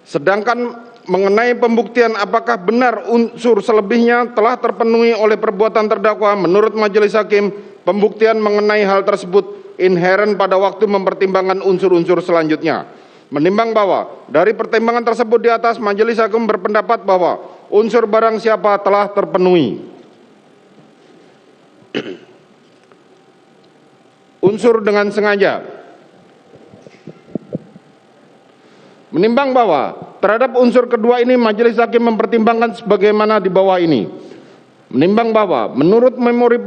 Sedangkan mengenai pembuktian apakah benar unsur selebihnya telah terpenuhi oleh perbuatan terdakwa, menurut majelis hakim, pembuktian mengenai hal tersebut inheren pada waktu mempertimbangkan unsur-unsur selanjutnya. Menimbang bahwa dari pertimbangan tersebut di atas, majelis hakim berpendapat bahwa unsur barang siapa telah terpenuhi. Unsur dengan sengaja. Menimbang bahwa terhadap unsur kedua ini majelis hakim mempertimbangkan sebagaimana di bawah ini. Menimbang bahwa menurut memori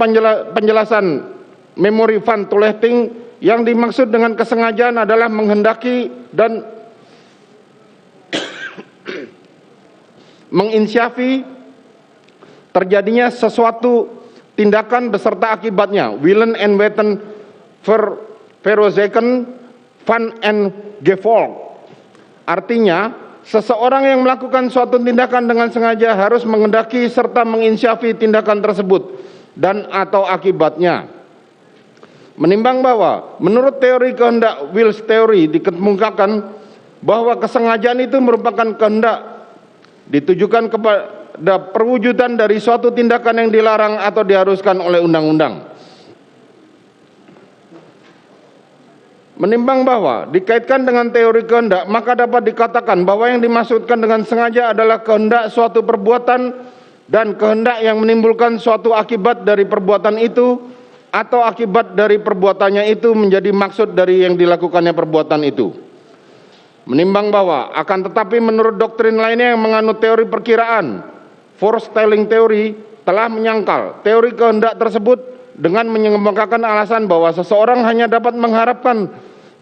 penjelasan memori Van Toelting, yang dimaksud dengan kesengajaan adalah menghendaki dan menginisiasi terjadinya sesuatu tindakan beserta akibatnya, willen en weten veroorzaken van en gevolg. Artinya, seseorang yang melakukan suatu tindakan dengan sengaja harus menghendaki serta menginisiasi tindakan tersebut dan atau akibatnya. Menimbang bahwa menurut teori kehendak Wills teori dikemukakan bahwa kesengajaan itu merupakan kehendak ditujukan kepada perwujudan dari suatu tindakan yang dilarang atau diharuskan oleh undang-undang. Menimbang bahwa dikaitkan dengan teori kehendak, maka dapat dikatakan bahwa yang dimaksudkan dengan sengaja adalah kehendak suatu perbuatan dan kehendak yang menimbulkan suatu akibat dari perbuatan itu atau akibat dari perbuatannya itu menjadi maksud dari yang dilakukannya perbuatan itu. Menimbang bahwa akan tetapi menurut doktrin lainnya yang menganut teori perkiraan, foretelling teori, telah menyangkal teori kehendak tersebut dengan mengemukakan alasan bahwa seseorang hanya dapat mengharapkan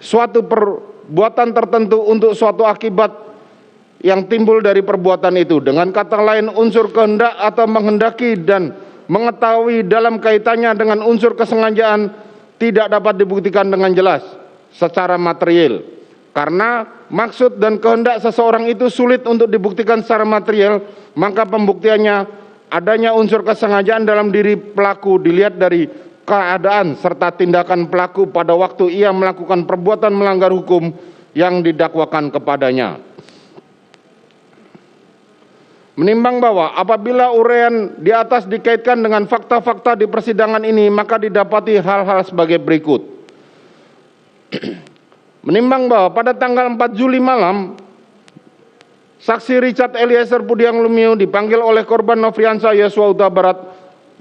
suatu perbuatan tertentu untuk suatu akibat yang timbul dari perbuatan itu. Dengan kata lain, unsur kehendak atau menghendaki dan mengetahui dalam kaitannya dengan unsur kesengajaan tidak dapat dibuktikan dengan jelas secara material. Karena maksud dan kehendak seseorang itu sulit untuk dibuktikan secara material, maka pembuktiannya adanya unsur kesengajaan dalam diri pelaku dilihat dari keadaan serta tindakan pelaku pada waktu ia melakukan perbuatan melanggar hukum yang didakwakan kepadanya. Menimbang bahwa apabila uraian di atas dikaitkan dengan fakta-fakta di persidangan ini, maka didapati hal-hal sebagai berikut. Menimbang bahwa pada tanggal 4 Juli malam, saksi Richard Eliezer Pudiang Lumiu dipanggil oleh korban Nofriansah Yosua Huta Barat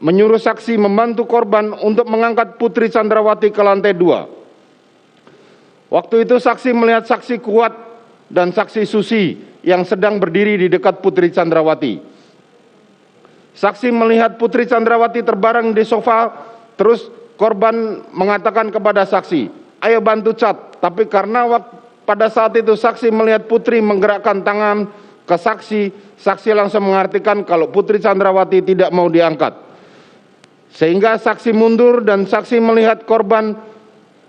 menyuruh saksi membantu korban untuk mengangkat Putri Chandrawati ke lantai 2. Waktu itu saksi melihat saksi Kuat dan saksi Susi yang sedang berdiri di dekat Putri Chandrawati. Saksi melihat Putri Chandrawati terbareng di sofa, terus korban mengatakan kepada saksi, "Ayo bantu cat." Tapi karena pada saat itu saksi melihat Putri menggerakkan tangan ke saksi, saksi langsung mengartikan kalau Putri Chandrawati tidak mau diangkat. Sehingga saksi mundur dan saksi melihat korban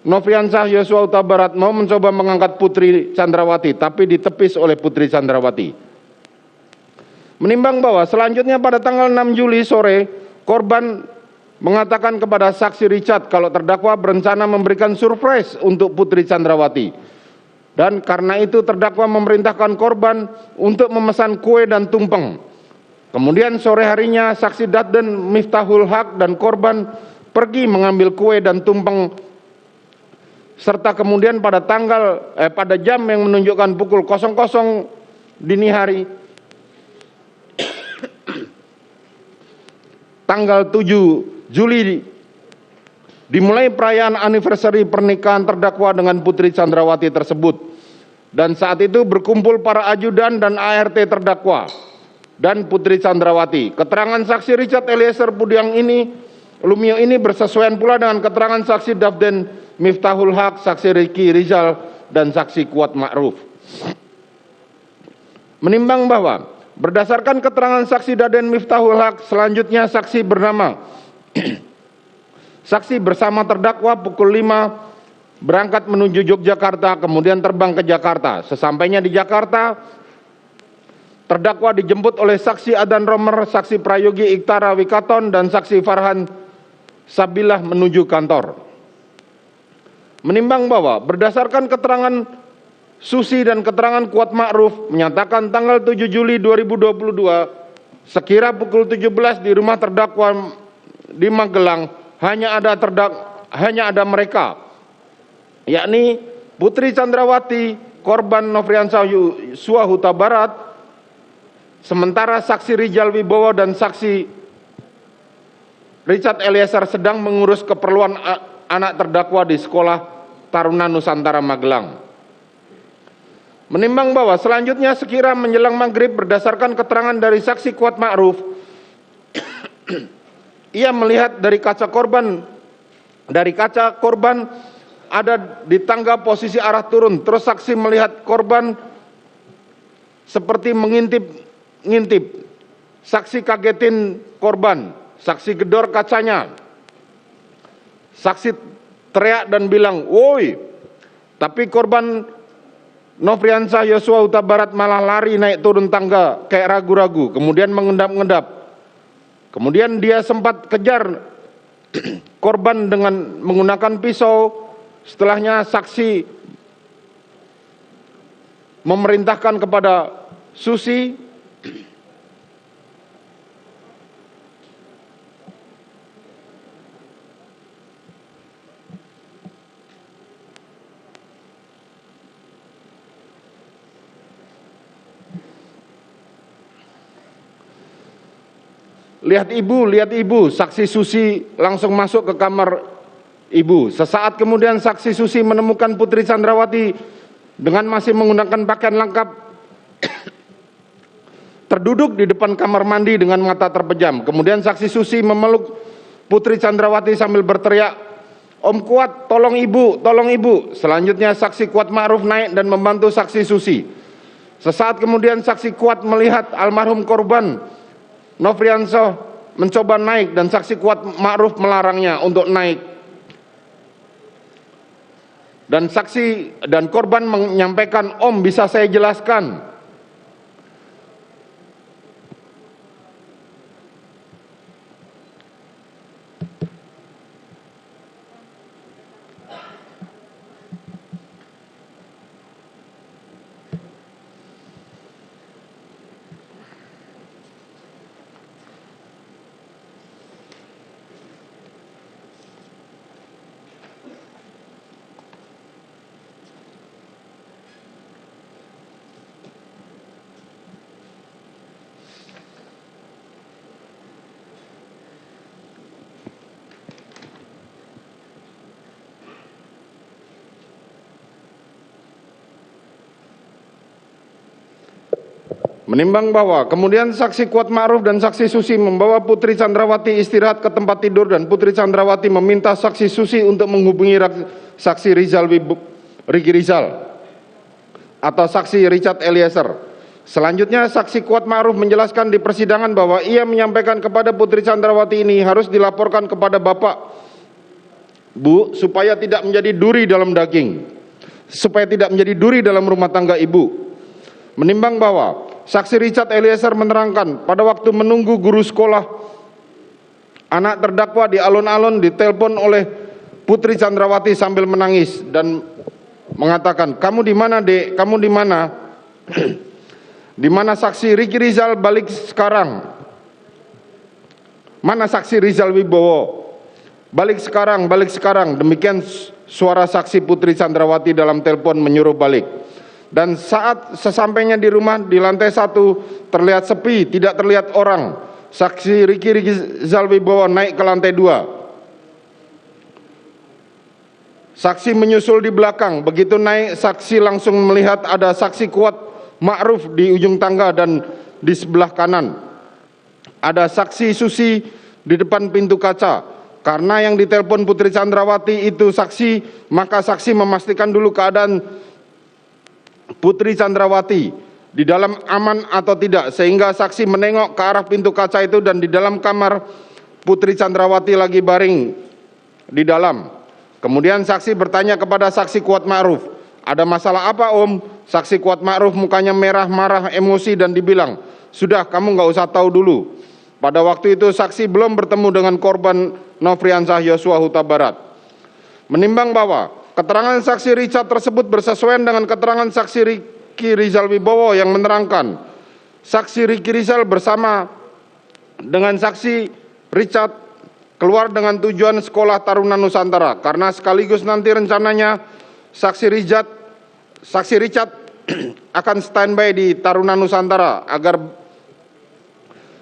Nofriansah Yosua Huta Barat mau mencoba mengangkat Putri Chandrawati, tapi ditepis oleh Putri Chandrawati. Menimbang bahwa selanjutnya pada tanggal 6 Juli sore, korban mengatakan kepada saksi Richard kalau terdakwa berencana memberikan surprise untuk Putri Chandrawati. Dan karena itu terdakwa memerintahkan korban untuk memesan kue dan tumpeng. Kemudian sore harinya saksi Daden Miftahul Haq dan korban pergi mengambil kue dan tumpeng, serta kemudian pada jam yang menunjukkan pukul 00 dini hari tanggal 7 Juli dimulai perayaan anniversary pernikahan terdakwa dengan Putri Chandrawati tersebut. Dan saat itu berkumpul para ajudan dan ART terdakwa dan Putri Chandrawati. Keterangan saksi Richard Eliezer Pudiang Lumiu ini bersesuaian pula dengan keterangan saksi Daden Miftahul Haq, saksi Ricky Rizal, dan saksi Kuat Ma'ruf. Menimbang bahwa berdasarkan keterangan saksi Daden Miftahul Haq, selanjutnya saksi bernama saksi bersama terdakwa pukul 5 berangkat menuju Yogyakarta, kemudian terbang ke Jakarta. Sesampainya di Jakarta, terdakwa dijemput oleh saksi Adan Romer, saksi Prayogi Iktara Wikaton, dan saksi Farhan Sabilah menuju kantor. Menimbang bahwa berdasarkan keterangan Susi dan keterangan Kuat Ma'ruf menyatakan tanggal 7 Juli 2022 sekira pukul 17 di rumah terdakwa di Magelang hanya ada mereka, yakni Putri Chandrawati, korban Nofriansah Yosua Huta Barat, sementara saksi Rizal Wibowo dan saksi Richard Eliezer sedang mengurus keperluan anak terdakwa di Sekolah Taruna Nusantara Magelang. Menimbang bahwa selanjutnya sekira menjelang maghrib berdasarkan keterangan dari saksi Kuat Ma'ruf, ia melihat dari kaca korban ada di tangga posisi arah turun. Terus saksi melihat korban seperti ngintip. Saksi kagetin korban. Saksi gedor kacanya. Saksi teriak dan bilang, "Woi!" Tapi korban Nofriansah Yosua Huta Barat malah lari naik turun tangga kayak ragu-ragu, kemudian mengendap-endap. Kemudian dia sempat kejar korban dengan menggunakan pisau. Setelahnya saksi memerintahkan kepada Susi lihat ibu, saksi Susi langsung masuk ke kamar ibu. Sesaat kemudian saksi Susi menemukan Putri Chandrawati dengan masih menggunakan pakaian lengkap terduduk di depan kamar mandi dengan mata terpejam. Kemudian saksi Susi memeluk Putri Chandrawati sambil berteriak, "Om Kuat, tolong ibu, tolong ibu." Selanjutnya saksi Kuat Ma'ruf naik dan membantu saksi Susi. Sesaat kemudian saksi Kuat melihat almarhum korban Nofriansah mencoba naik dan saksi Kuat Ma'ruf melarangnya untuk naik. Dan saksi dan korban menyampaikan, "Om, bisa saya jelaskan?" Menimbang bahwa kemudian saksi Kuat Ma'ruf dan saksi Susi membawa Putri Chandrawati istirahat ke tempat tidur dan Putri Chandrawati meminta saksi Susi untuk menghubungi saksi Riki Rizal atau saksi Richard Eliezer. Selanjutnya saksi Kuat Ma'ruf menjelaskan di persidangan bahwa ia menyampaikan kepada Putri Chandrawati ini harus dilaporkan kepada Bapak, Bu, supaya tidak menjadi duri dalam daging, supaya tidak menjadi duri dalam rumah tangga ibu. Menimbang bahwa saksi Richard Eliezer menerangkan pada waktu menunggu guru sekolah anak terdakwa di alun-alun ditelepon oleh Putri Chandrawati sambil menangis dan mengatakan, "Kamu di mana, Dek? Kamu di mana?" "Di mana saksi Riki Rizal? Balik sekarang." "Mana saksi Rizal Wibowo?" Balik sekarang." Demikian suara saksi Putri Chandrawati dalam telepon menyuruh balik. Dan saat sesampainya di rumah di lantai 1 terlihat sepi, tidak terlihat orang. Saksi Riki Rizal Wibowo naik ke lantai 2. Saksi menyusul di belakang. Begitu naik, saksi langsung melihat ada saksi Kuat Ma'ruf di ujung tangga dan di sebelah kanan ada saksi Susi di depan pintu kaca. Karena yang ditelepon Putri Chandrawati itu saksi, maka saksi memastikan dulu keadaan Putri Chandrawati di dalam aman atau tidak, sehingga saksi menengok ke arah pintu kaca itu dan di dalam kamar Putri Chandrawati lagi baring di dalam. Kemudian saksi bertanya kepada saksi Kuat Ma'ruf, "Ada masalah apa, Om?" Saksi Kuat Ma'ruf mukanya merah, marah, emosi dan dibilang, "Sudah, kamu nggak usah tahu dulu." Pada waktu itu saksi belum bertemu dengan korban Nofriansah Yosua Huta Barat. Menimbang bahwa keterangan saksi Richard tersebut bersesuaian dengan keterangan saksi Riki Rizal Wibowo yang menerangkan saksi Riki Rizal bersama dengan saksi Richard keluar dengan tujuan Sekolah Taruna Nusantara karena sekaligus nanti rencananya saksi Richard akan standby di Taruna Nusantara agar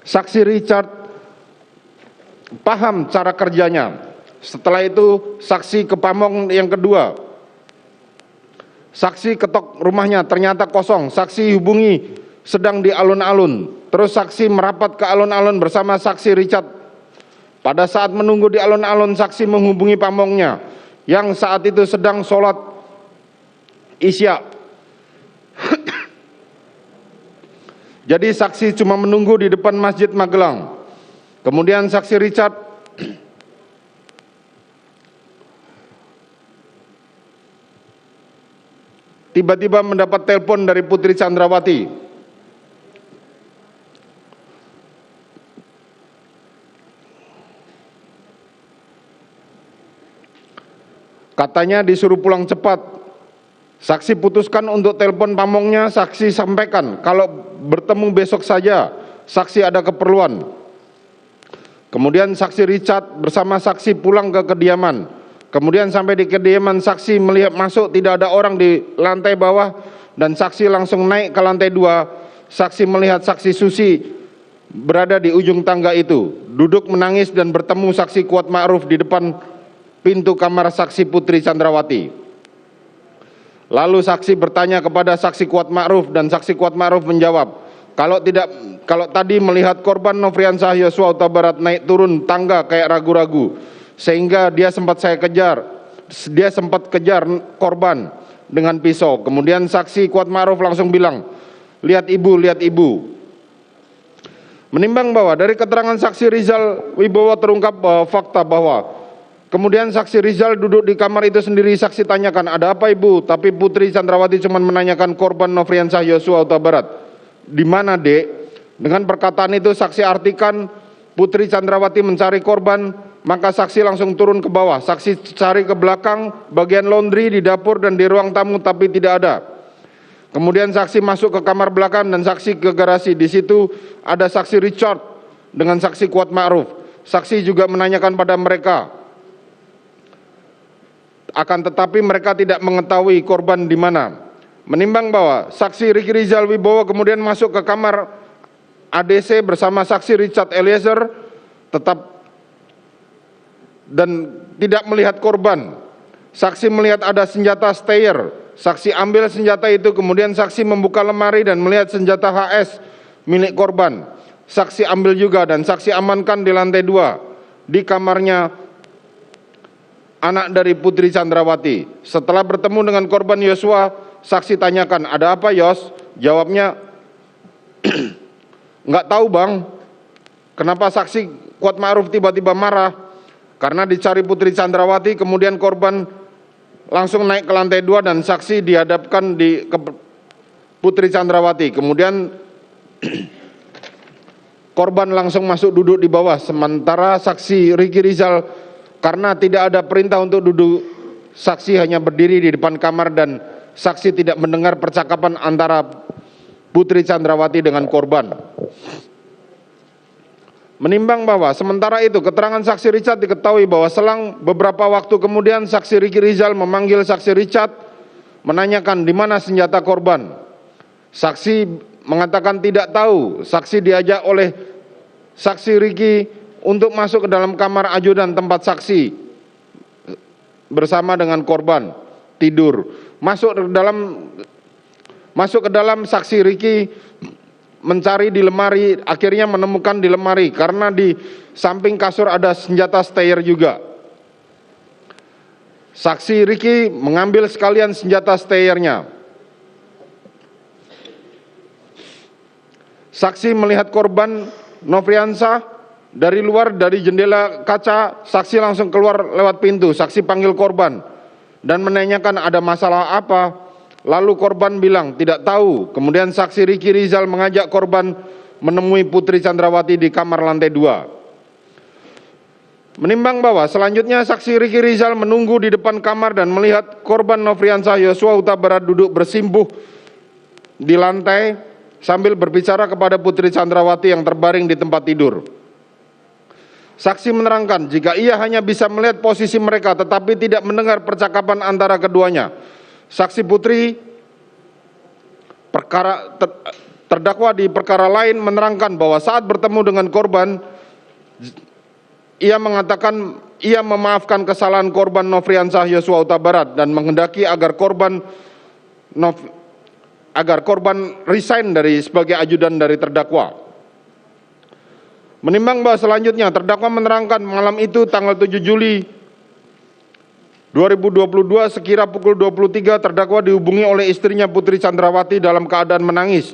saksi Richard paham cara kerjanya. Setelah itu saksi ke Pamong yang kedua. Saksi ketok rumahnya ternyata kosong. Saksi hubungi sedang di alun-alun. Terus saksi merapat ke alun-alun bersama saksi Richard. Pada saat menunggu di alun-alun saksi menghubungi Pamongnya yang saat itu sedang sholat Isya. Jadi saksi cuma menunggu di depan Masjid Magelang. Kemudian saksi Richard tiba-tiba mendapat telepon dari Putri Chandrawati. Katanya disuruh pulang cepat. Saksi putuskan untuk telepon Pamongnya, saksi sampaikan kalau bertemu besok saja, saksi ada keperluan. Kemudian saksi Richard bersama saksi pulang ke kediaman. Kemudian sampai di kediaman saksi melihat masuk tidak ada orang di lantai bawah dan saksi langsung naik ke lantai 2. Saksi melihat saksi Susi berada di ujung tangga itu, duduk menangis dan bertemu saksi Kuat Ma'ruf di depan pintu kamar saksi Putri Chandrawati. Lalu saksi bertanya kepada saksi Kuat Ma'ruf dan saksi Kuat Ma'ruf menjawab, kalau tadi melihat korban Nofriansah Yosua Huta Barat naik turun tangga kayak ragu-ragu, sehingga dia sempat kejar korban dengan pisau. Kemudian saksi Kuat Ma'ruf langsung bilang, lihat ibu. Menimbang bahwa dari keterangan saksi Rizal Wibowo terungkap bahwa fakta bahwa kemudian saksi Rizal duduk di kamar itu sendiri, saksi tanyakan, ada apa ibu? Tapi Putri Chandrawati cuma menanyakan korban Nofriansah Yosua Huta Barat. Di mana dek? Dengan perkataan itu saksi artikan Putri Chandrawati mencari korban, maka saksi langsung turun ke bawah. Saksi cari ke belakang, bagian laundry, di dapur dan di ruang tamu tapi tidak ada. Kemudian saksi masuk ke kamar belakang dan saksi ke garasi. Di situ ada saksi Richard dengan saksi Kuat Ma'ruf. Saksi juga menanyakan pada mereka, akan tetapi mereka tidak mengetahui korban di mana. Menimbang bahwa saksi Riki Rizal Wibowo kemudian masuk ke kamar ADC bersama saksi Richard Eliezer dan tidak melihat korban. Saksi melihat ada senjata stayer. Saksi ambil senjata itu, kemudian saksi membuka lemari dan melihat senjata HS milik korban. Saksi ambil juga dan saksi amankan di lantai 2 di kamarnya anak dari Putri Chandrawati. Setelah bertemu dengan korban Yosua, saksi tanyakan, ada apa Yos? Jawabnya, nggak tahu bang. Kenapa saksi Kuat Ma'ruf tiba-tiba marah? Karena dicari Putri Chandrawati, kemudian korban langsung naik ke lantai 2 dan saksi dihadapkan ke Putri Chandrawati. Kemudian korban langsung masuk duduk di bawah. Sementara saksi Riki Rizal karena tidak ada perintah untuk duduk, saksi hanya berdiri di depan kamar dan saksi tidak mendengar percakapan antara Putri Chandrawati dengan korban. Menimbang bahwa sementara itu keterangan saksi Richard diketahui bahwa selang beberapa waktu kemudian saksi Riki Rizal memanggil saksi Richard menanyakan di mana senjata korban. Saksi mengatakan tidak tahu. Saksi diajak oleh saksi Riki untuk masuk ke dalam kamar ajudan tempat saksi bersama dengan korban tidur. Masuk ke dalam saksi Riki mencari di lemari, akhirnya menemukan di lemari karena di samping kasur ada senjata stayer juga. Saksi Riki mengambil sekalian senjata stayernya. Saksi melihat korban Nofriansah dari luar, dari jendela kaca. Saksi langsung keluar lewat pintu. Saksi panggil korban dan menanyakan ada masalah apa. Lalu korban bilang tidak tahu. Kemudian saksi Riki Rizal mengajak korban menemui Putri Chandrawati di kamar lantai 2. Menimbang bahwa selanjutnya saksi Riki Rizal menunggu di depan kamar dan melihat korban Nofriansah Yosua Huta Barat duduk bersimpuh di lantai sambil berbicara kepada Putri Chandrawati yang terbaring di tempat tidur. Saksi menerangkan jika ia hanya bisa melihat posisi mereka tetapi tidak mendengar percakapan antara keduanya. Saksi Putri terdakwa di perkara lain menerangkan bahwa saat bertemu dengan korban, ia mengatakan ia memaafkan kesalahan korban Nofriansah Yosua Huta Barat dan menghendaki agar korban resign sebagai ajudan dari terdakwa. Menimbang bahwa selanjutnya terdakwa menerangkan malam itu tanggal 7 Juli 2022 sekira pukul 23 terdakwa dihubungi oleh istrinya Putri Chandrawati dalam keadaan menangis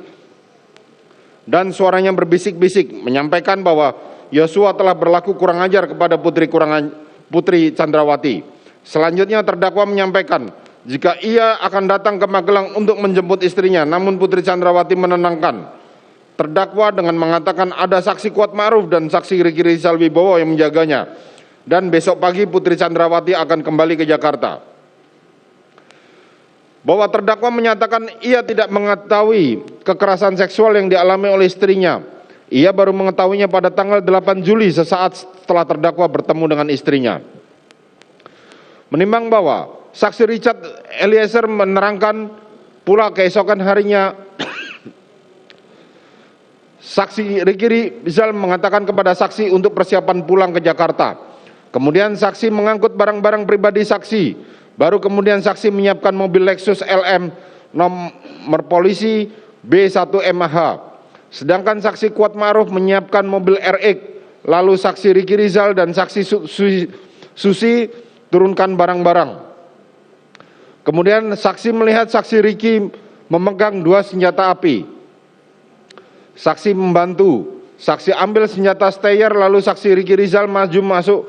dan suaranya berbisik-bisik menyampaikan bahwa Yosua telah berlaku kurang ajar kepada Putri Chandrawati. Selanjutnya terdakwa menyampaikan jika ia akan datang ke Magelang untuk menjemput istrinya, namun Putri Chandrawati menenangkan terdakwa dengan mengatakan ada saksi Kuat Ma'ruf dan saksi Riki Rizal Wibowo yang menjaganya, dan besok pagi Putri Chandrawati akan kembali ke Jakarta. Bahwa terdakwa menyatakan ia tidak mengetahui kekerasan seksual yang dialami oleh istrinya. Ia baru mengetahuinya pada tanggal 8 Juli sesaat setelah terdakwa bertemu dengan istrinya. Menimbang bahwa saksi Richard Eliezer menerangkan pula keesokan harinya saksi Riki Rizal mengatakan kepada saksi untuk persiapan pulang ke Jakarta. Kemudian saksi mengangkut barang-barang pribadi saksi. Baru kemudian saksi menyiapkan mobil Lexus LM nomor polisi B1MH. Sedangkan saksi Kuat Ma'ruf menyiapkan mobil RX, lalu saksi Riki Rizal dan saksi Susi turunkan barang-barang. Kemudian saksi melihat saksi Riki memegang 2 senjata api. Saksi membantu, saksi ambil senjata stayer lalu saksi Riki Rizal maju masuk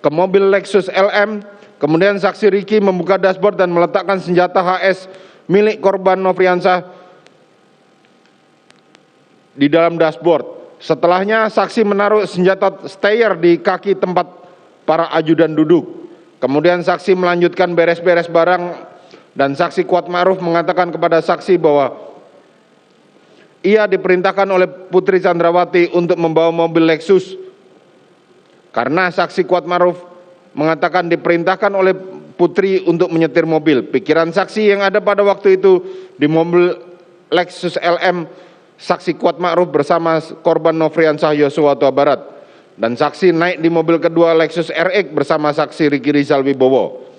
ke mobil Lexus LM. Kemudian saksi Riki membuka dashboard dan meletakkan senjata HS milik korban Nofriansah di dalam dashboard. Setelahnya saksi menaruh senjata stayer di kaki tempat para ajudan duduk. Kemudian saksi melanjutkan beres-beres barang dan saksi Kuat Ma'ruf mengatakan kepada saksi bahwa ia diperintahkan oleh Putri Chandrawati untuk membawa mobil Lexus. Karena saksi Kuat Ma'ruf mengatakan diperintahkan oleh Putri untuk menyetir mobil. Pikiran saksi yang ada pada waktu itu di mobil Lexus LM, saksi Kuat Ma'ruf bersama korban Nofriansah Yosua Huta Barat. Dan saksi naik di mobil kedua Lexus RX bersama saksi Riki Rizal Wibowo.